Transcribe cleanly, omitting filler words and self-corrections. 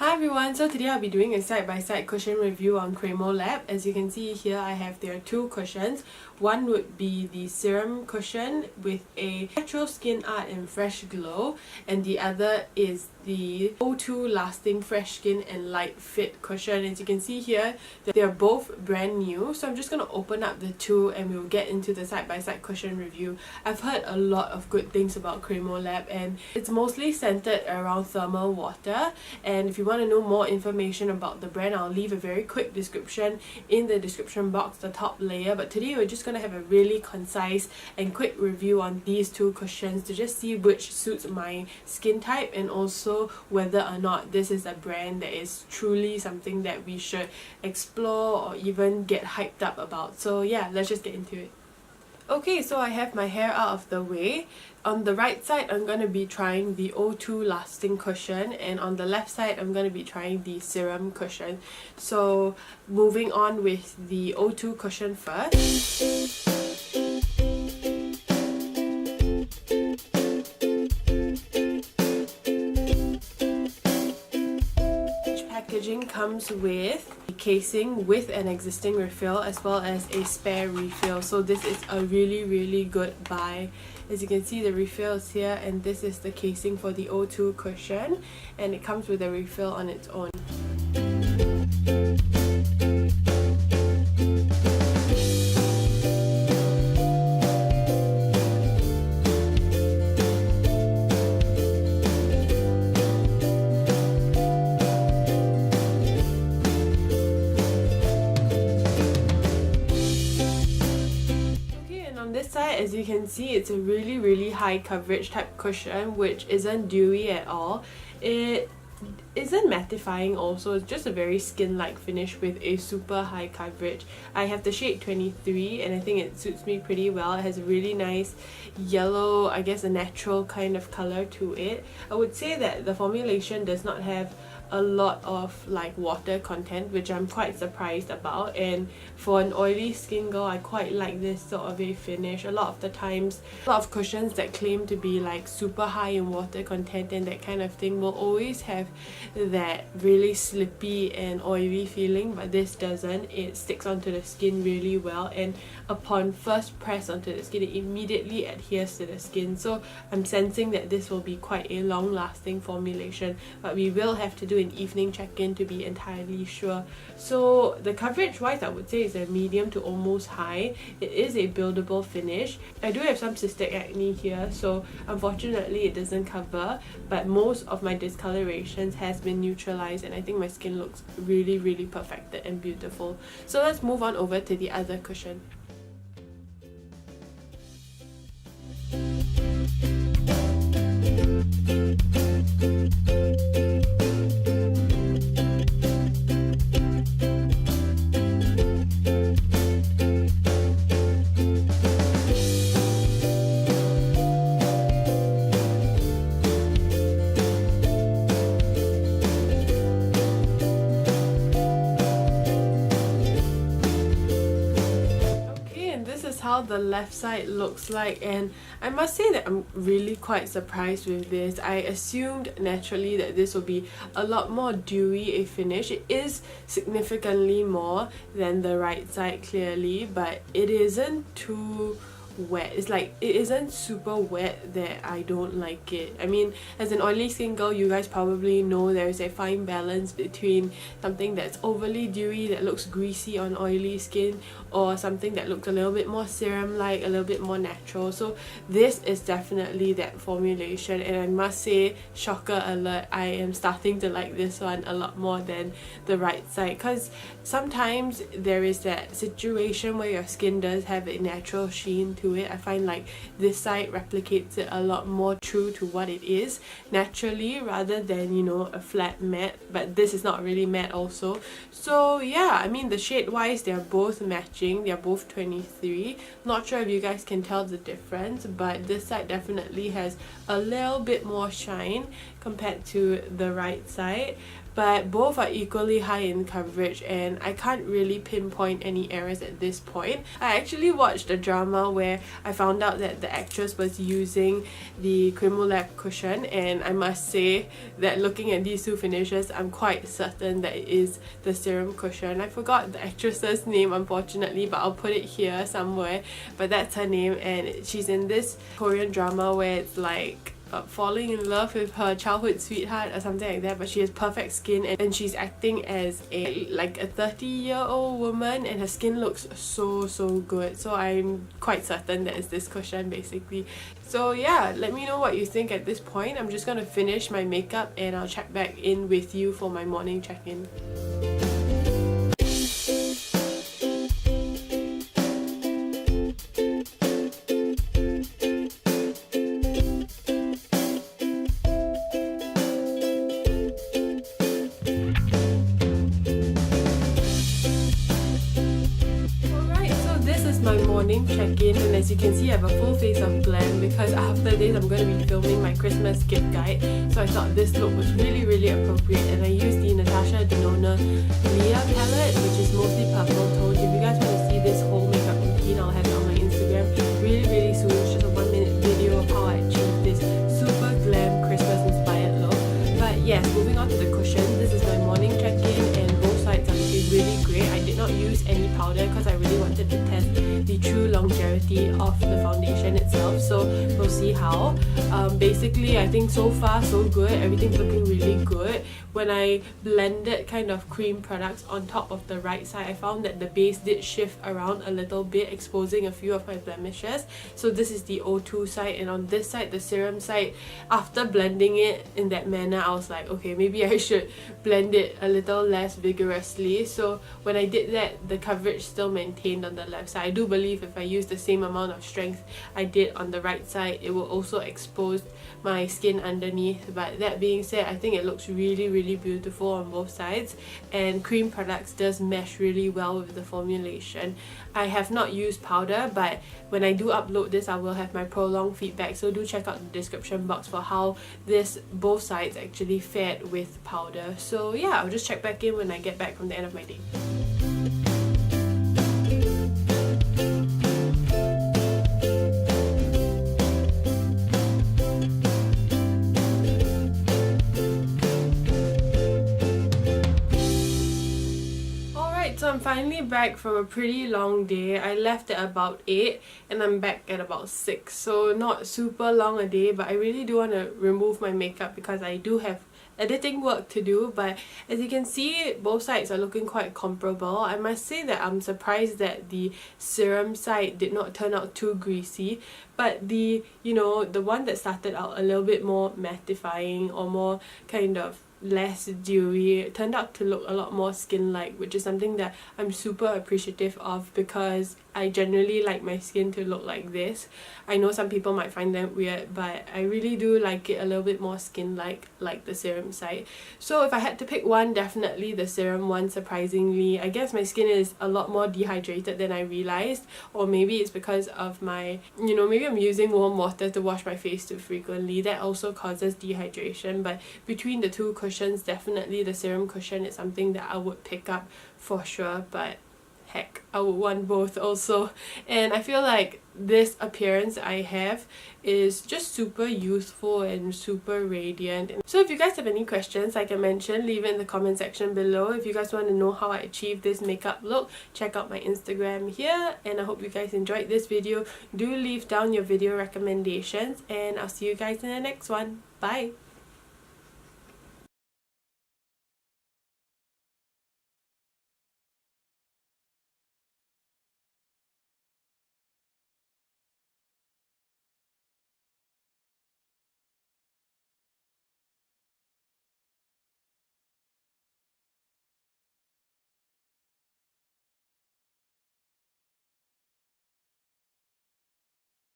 Hi everyone, so today I'll be doing a side-by-side cushion review on Cremorlab. As you can see here, I have their two cushions. One would be the Serum Cushion with a natural skin art and fresh glow, and the other is the O2 Lasting Fresh Skin and Light Fit Cushion. As you can see here, they're both brand new, so I'm just going to open up the two and we'll get into the side-by-side cushion review. I've heard a lot of good things about Cremorlab, and it's mostly centered around thermal water. And if you want to know more information about the brand, I'll leave a very quick description in the description box, the top layer. But today we're just going to have a really concise and quick review on these two cushions to just see which suits my skin type, and also whether or not this is a brand that is truly something that we should explore or even get hyped up about. So yeah, let's just get into it. Okay, so I have my hair out of the way. On the right side, I'm going to be trying the O2 Lasting Cushion, and on the left side, I'm going to be trying the Serum Cushion. So moving on with the O2 Cushion first. Packaging comes with a casing with an existing refill as well as a spare refill, so this is a really good buy. As you can see, the refill is here, and this is the casing for the O2 cushion, and it comes with a refill on its own. This side, as you can see, it's a really high coverage type cushion which isn't dewy at all. It isn't mattifying also, it's just a very skin-like finish with a super high coverage. I have the shade 23 and I think it suits me pretty well. It has a really nice yellow, I guess a natural kind of color to it. I would say that the formulation does not have a lot of like water content, which I'm quite surprised about, and for an oily skin girl, I quite like this sort of a finish. A lot of the times, a lot of cushions that claim to be like super high in water content and that kind of thing will always have that really slippy and oily feeling, but this doesn't. It sticks onto the skin really well, and upon first press onto the skin, it immediately adheres to the skin. So I'm sensing that this will be quite a long-lasting formulation, but we will have to do an evening check-in to be entirely sure. So the coverage wise, I would say it's a medium to almost high. It is a buildable finish. I do have some cystic acne here, so unfortunately it doesn't cover, but most of my discolorations has been neutralized, and I think my skin looks really perfected and beautiful. So let's move on over to the other cushion. How the left side looks like, and I must say that I'm really quite surprised with this. I assumed naturally that this will be a lot more dewy a finish. It is significantly more than the right side clearly, but it isn't too wet. It's like it isn't super wet that I don't like it. I mean, as an oily skin girl, you guys probably know there's a fine balance between something that's overly dewy that looks greasy on oily skin, or something that looks a little bit more serum-like, a little bit more natural. So this is definitely that formulation, and I must say, shocker alert, I am starting to like this one a lot more than the right side, because sometimes there is that situation where your skin does have a natural sheen to it. I find like this side replicates it a lot more true to what it is naturally, rather than, you know, a flat matte, but this is not really matte also. So yeah, I mean, the shade wise, they're both matching. They're both 23. Not sure if you guys can tell the difference, but this side definitely has a little bit more shine compared to the right side, but both are equally high in coverage and I can't really pinpoint any errors at this point. I actually watched a drama where I found out that the actress was using the Cremorlab cushion, and I must say that looking at these two finishes, I'm quite certain that it is the Serum Cushion. I forgot the actress's name unfortunately, but I'll put it here somewhere, but that's her name, and she's in this Korean drama where it's like falling in love with her childhood sweetheart or something like that, but she has perfect skin and she's acting as a 30-year-old woman, and her skin looks so good. So I'm quite certain that it's this cushion basically. So yeah, let me know what you think at this point. I'm just gonna finish my makeup and I'll check back in with you for my morning check-in. My morning check-in, and as you can see I have a full face of glam because after this I'm going to be filming my Christmas gift guide, so I thought this look was really appropriate, and I used the Natasha Denona Leah palette, which is mostly purple tone. If you guys want to see this whole makeup routine, I'll have it on my Instagram really soon. It's just a 1-minute video of how I achieved this super glam Christmas inspired look. But yes, moving on to the cushion, this is my morning check-in and both sides are looking really great. I did not use any powder because I really wanted to test the true longevity of the foundation itself, so we'll see how. Basically I think so far so good, everything's looking really good. When I blended kind of cream products on top of the right side, I found that the base did shift around a little bit, exposing a few of my blemishes. So this is the O2 side, and on this side, the serum side, after blending it in that manner, I was like, okay, maybe I should blend it a little less vigorously. So when I did that, the coverage still maintained on the left side. I do believe if I use the same amount of strength I did on the right side, it will also expose my skin underneath. But that being said, I think it looks really beautiful on both sides, and cream products does mesh really well with the formulation. I have not used powder, but when I do upload this I will have my prolonged feedback, so do check out the description box for how this both sides actually fared with powder. So yeah, I'll just check back in when I get back from the end of my day. So I'm finally back from a pretty long day. I left at about 8 and I'm back at about 6, so not super long a day, but I really do want to remove my makeup because I do have editing work to do. But as you can see, both sides are looking quite comparable. I must say that I'm surprised that the serum side did not turn out too greasy, but the one that started out a little bit more mattifying or more kind of less dewy, it turned out to look a lot more skin-like, which is something that I'm super appreciative of because I generally like my skin to look like this. I know some people might find them weird, but I really do like it a little bit more skin-like, like the serum side. So if I had to pick one, definitely the serum one, surprisingly. I guess my skin is a lot more dehydrated than I realized, or maybe it's because of my, maybe I'm using warm water to wash my face too frequently. That also causes dehydration, but between the two cushions, definitely the Serum Cushion is something that I would pick up for sure, but heck, I would want both also. And I feel like this appearance I have is just super youthful and super radiant. So if you guys have any questions, like I mentioned, leave it in the comment section below. If you guys want to know how I achieved this makeup look, check out my Instagram here, and I hope you guys enjoyed this video. Do leave down your video recommendations, and I'll see you guys in the next one. Bye!